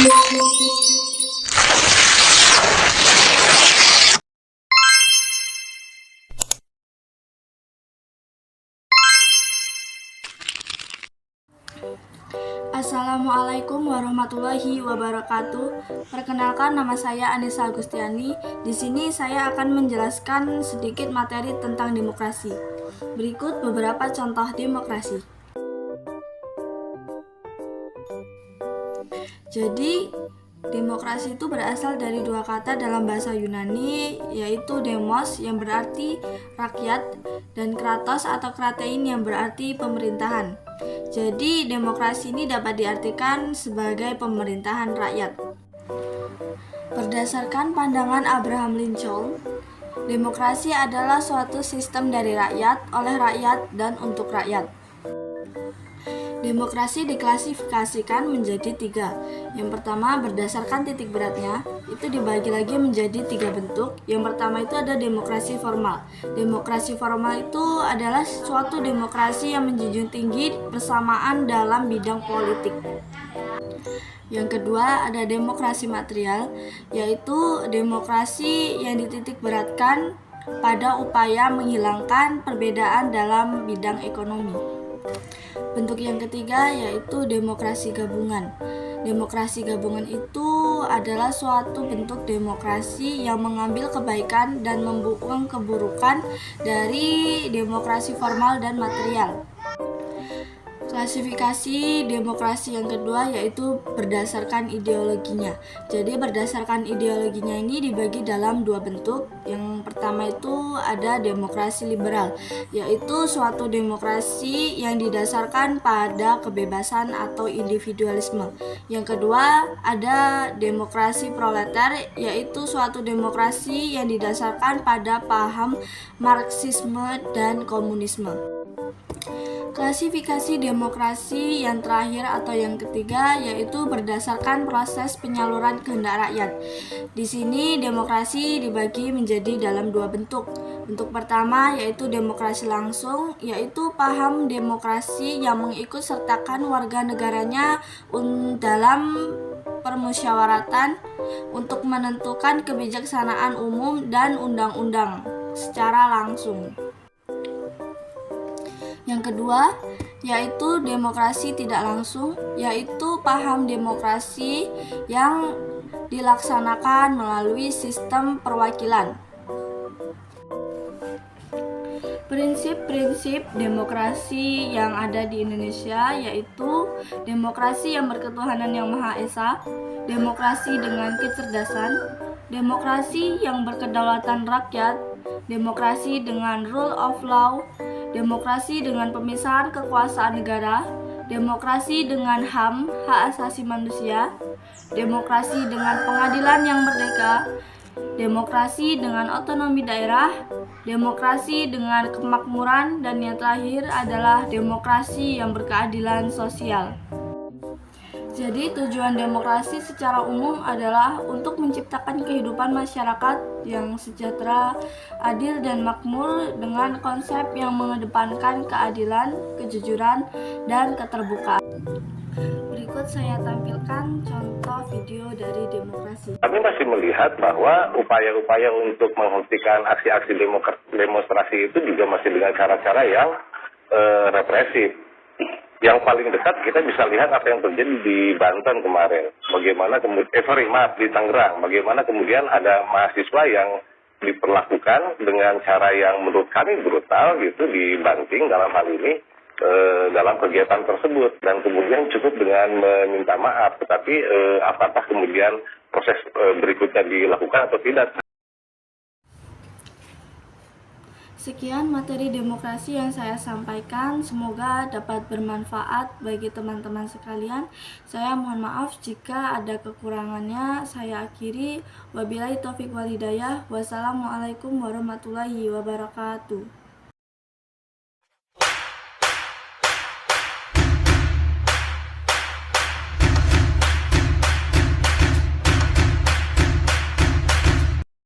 Assalamualaikum warahmatullahi wabarakatuh. Perkenalkan, nama saya Anissa Agustiani. Di sini saya akan menjelaskan sedikit materi tentang demokrasi. Berikut beberapa contoh demokrasi. Jadi, demokrasi itu berasal dari dua kata dalam bahasa Yunani, yaitu demos yang berarti rakyat dan kratos atau kratein yang berarti pemerintahan. Jadi, demokrasi ini dapat diartikan sebagai pemerintahan rakyat. Berdasarkan pandangan Abraham Lincoln, demokrasi adalah suatu sistem dari rakyat, oleh rakyat, dan untuk rakyat. Demokrasi diklasifikasikan menjadi 3. Yang pertama, berdasarkan titik beratnya, itu dibagi lagi menjadi 3 bentuk. Yang pertama itu ada demokrasi formal. Demokrasi formal itu adalah suatu demokrasi yang menjunjung tinggi persamaan dalam bidang politik. Yang kedua, ada demokrasi material, yaitu demokrasi yang dititik beratkan pada upaya menghilangkan perbedaan dalam bidang ekonomi. Bentuk yang ketiga yaitu demokrasi gabungan. Demokrasi gabungan itu adalah suatu bentuk demokrasi yang mengambil kebaikan dan membuang keburukan dari demokrasi formal dan material. Klasifikasi demokrasi yang kedua yaitu berdasarkan ideologinya. Jadi berdasarkan ideologinya ini dibagi dalam 2 bentuk. Yang pertama itu ada demokrasi liberal, yaitu suatu demokrasi yang didasarkan pada kebebasan atau individualisme. Yang kedua ada demokrasi proletar, yaitu suatu demokrasi yang didasarkan pada paham Marxisme dan komunisme. Klasifikasi demokrasi yang terakhir atau yang ketiga yaitu berdasarkan proses penyaluran kehendak rakyat. Di sini demokrasi dibagi menjadi dalam 2 bentuk. Bentuk pertama yaitu demokrasi langsung, yaitu paham demokrasi yang mengikut sertakan warga negaranya dalam permusyawaratan untuk menentukan kebijaksanaan umum dan undang-undang secara langsung. Yang kedua, yaitu demokrasi tidak langsung, yaitu paham demokrasi yang dilaksanakan melalui sistem perwakilan. Prinsip-prinsip demokrasi yang ada di Indonesia yaitu demokrasi yang berketuhanan yang Maha Esa, demokrasi dengan kecerdasan, demokrasi yang berkedaulatan rakyat, demokrasi dengan rule of law, demokrasi dengan pemisahan kekuasaan negara, demokrasi dengan HAM, hak asasi manusia, demokrasi dengan pengadilan yang merdeka, demokrasi dengan otonomi daerah, demokrasi dengan kemakmuran, dan yang terakhir adalah demokrasi yang berkeadilan sosial. Jadi tujuan demokrasi secara umum adalah untuk menciptakan kehidupan masyarakat yang sejahtera, adil dan makmur dengan konsep yang mengedepankan keadilan, kejujuran, dan keterbukaan. Berikut saya tampilkan contoh video dari demokrasi. Kami masih melihat bahwa upaya-upaya untuk menghentikan aksi-aksi demonstrasi itu juga masih dengan cara-cara yang represif. Yang paling dekat kita bisa lihat apa yang terjadi di Banten kemarin. Bagaimana kemudian, di Tangerang. Bagaimana kemudian ada mahasiswa yang diperlakukan dengan cara yang menurut kami brutal gitu, dibanting dalam hal ini dalam kegiatan tersebut. Dan kemudian cukup dengan meminta maaf. Tetapi apakah kemudian proses berikutnya dilakukan atau tidak? Sekian materi demokrasi yang saya sampaikan, semoga dapat bermanfaat bagi teman-teman sekalian. Saya mohon maaf jika ada kekurangannya. Saya akhiri, wabillahi taufiq wal hidayah. Wassalamualaikum warahmatullahi wabarakatuh.